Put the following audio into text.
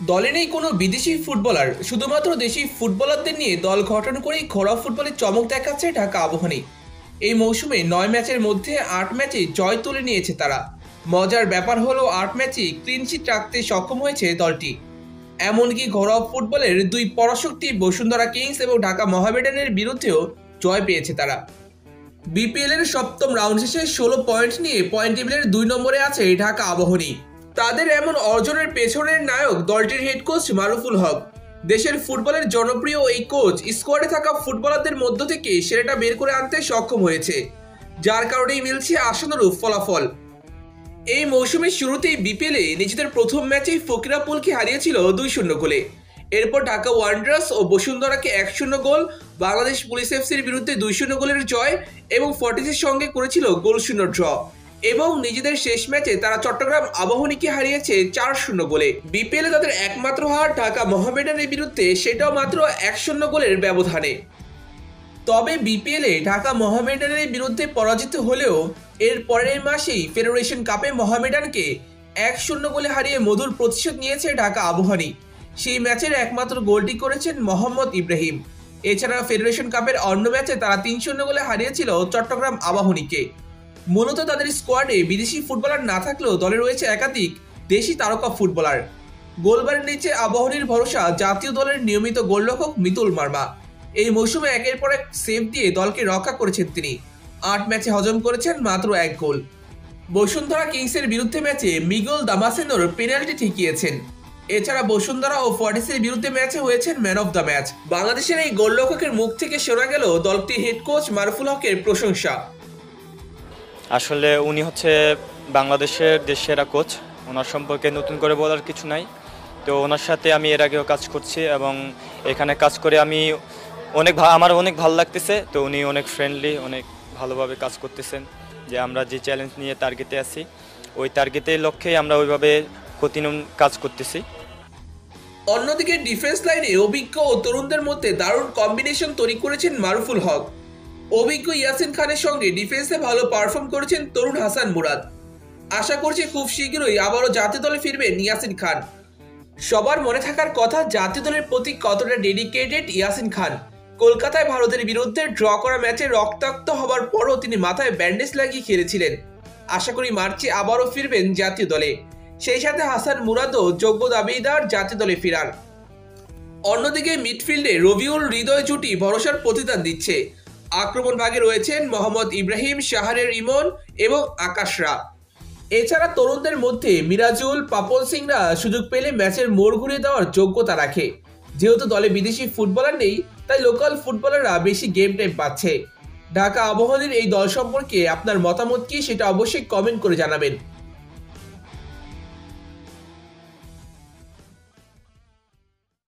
দলে নেই কোনো বিদেশি ফুটবলার, শুধুমাত্র দেশি ফুটবলারদের নিয়ে দল গঠন করেই ঘরোয়া ফুটবলে চমক দেখাচ্ছে ঢাকা আবাহনী। এই মৌসুমে 9 ম্যাচের মধ্যে 8 ম্যাচে জয় তুলে নিয়েছে তারা। মজার ব্যাপার হলো 8 ম্যাচেই ক্লিনশিট রাখতে সক্ষম হয়েছে দলটি। এমনকি ঘরোয়া ফুটবলের দুই পরাশক্তি বসুন্ধরা কিংস এবং ঢাকা মোহামেডানের বিরুদ্ধেও জয় পেয়েছে তারা। বিপিএল এর সপ্তম রাউন্ড শেষে 16 পয়েন্ট নিয়ে পয়েন্ট টেবিলের 2 নম্বরে আছে ঢাকা আবাহনী। তাদের এমন অর্জনের পেছনের নায়ক দলটির হেড কোচ মারুফুল হক। দেশের ফুটবলের জনপ্রিয় এই কোচ স্কোয়াডে থাকা ফুটবলারদের মধ্য থেকে সেরাটা বের করে আনতে সক্ষম হয়েছে, যার কারণেই মিলছে আশানুরূপ ফলাফল। এই মৌসুমের শুরুতেই বিপিএলে নিজেদের প্রথম ম্যাচেই ফকিরাপুলকে হারিয়েছিল 2-0 গোলে। এরপর ঢাকা ওয়ান্ডারার্স ও বসুন্ধরাকে 1-0 গোল, বাংলাদেশ পুলিশ এফসির বিরুদ্ধে 2-0 গোলের জয় এবং ফর্টিসের সঙ্গে করেছিল গোল-শূন্য ড্র। এবং নিজেদের শেষ ম্যাচে তারা চট্টগ্রাম আবাহনীকে হারিয়েছে 4-0 গোলে। বিপিএলে তাদের একমাত্র হার ঢাকা মোহামেডানের বিরুদ্ধে, সেটাও মাত্র 1-0 গোলের ব্যবধানে। তবে বিপিএলে ঢাকা মোহামেডানের বিরুদ্ধে পরাজিত হলেও এর পরের মাসেই ফেডারেশন কাপে মোহামেডানকে 1-0 গোলে হারিয়ে মধুর প্রতিশোধ নিয়েছে ঢাকা আবাহনী। সেই ম্যাচের একমাত্র গোলটি করেছেন মোহাম্মদ ইব্রাহিম। এছাড়া ফেডারেশন কাপের অন্য ম্যাচে তারা 3-0 গোলে হারিয়েছিল চট্টগ্রাম আবাহনীকে। মূলত তাদের স্কোয়াডে বিদেশি ফুটবলার না থাকলেও দলে রয়েছে একাধিক দেশি তারকা ফুটবলার। গোলবারের নিচে আবাহনীর ভরসা জাতীয় দলের নিয়মিত গোলরক্ষক মিতুল মার্মা। এই মৌসুমে একের পর এক সেভ দিয়ে দলকে রক্ষা করেছেন তিনি। 8 ম্যাচে হজম করেছেন মাত্র 1 গোল। বসুন্ধরা কিংসের বিরুদ্ধে ম্যাচে মিগুয়েল দামাসেনোর পেনাল্টি ঠেকিয়েছেন। এছাড়া বসুন্ধরা ও ফর্টিসের বিরুদ্ধে ম্যাচে হয়েছেন ম্যান অফ দ্য ম্যাচ। বাংলাদেশের এই গোলরক্ষকের মুখ থেকে শোনা গেল দলটির হেড কোচ মারুফুল হকের প্রশংসা। আসলে উনি হচ্ছে বাংলাদেশের সেরা কোচ। ওনার সম্পর্কে নতুন করে বলার কিছু নাই। তো ওনার সাথে আমি এর আগেও কাজ করছি এবং এখানে কাজ করে আমি আমার অনেক ভালো লাগতেছে। তো উনি অনেক ফ্রেন্ডলি, অনেক ভালোভাবে কাজ করতেছেন। যে আমরা যে চ্যালেঞ্জ নিয়ে টার্গেটে আছি, ওই টার্গেটের লক্ষ্যেই আমরা ওইভাবে প্রতিদিন কাজ করতেছি। অন্যদিকে ডিফেন্স লাইনে অভিজ্ঞ ও তরুণদের মধ্যে দারুণ কম্বিনেশন তৈরি করেছেন মারুফুল হক। অভিজ্ঞ ইয়াসিন খানের সঙ্গে ডিফেন্সে ভালো পারফর্ম করেছেন তরুণ হাসান মুরাদ। আশা করছি খুব শীঘ্রই আবারও জাতীয় দলে ফিরবেন ইয়াসিন খান। সবার মনে থাকার কথা জাতীয় দলের প্রতি কতটা ডেডিকেটেড ইয়াসিন খান। কলকাতায় ভারতের বিরুদ্ধে ড্র করা ম্যাচে রক্তাক্ত হবার পরও তিনি মাথায় ব্যান্ডেজ লাগিয়ে খেলেছিলেন। আশা করি মার্চে আবারও ফিরবেন জাতীয় দলে। সেই সাথে হাসান মুরাদও যোগ্য দাবিদার জাতীয় দলে ফেরার। অন্যদিকে মিডফিল্ডে রবিউল হৃদয় জুটি ভরসার প্রতিদান দিচ্ছে। আক্রমণ ভাগে রয়েছেন মোহাম্মদ ইব্রাহিম, শাহরের ইমন এবং আকাশরা। এছাড়া তরুণদের মধ্যে মিরাজুল, পাপল সিংরা সুযোগ পেলে ম্যাচের মোড় ঘুরিয়ে দেওয়ার যোগ্যতা রাখে। যেহেতু দলে বিদেশি ফুটবলার নেই, তাই লোকাল ফুটবলাররা বেশি গেম টাইম পাচ্ছে। ঢাকা আবাহনীর এই দল সম্পর্কে আপনার মতামত কি, সেটা অবশ্যই কমেন্ট করে জানাবেন।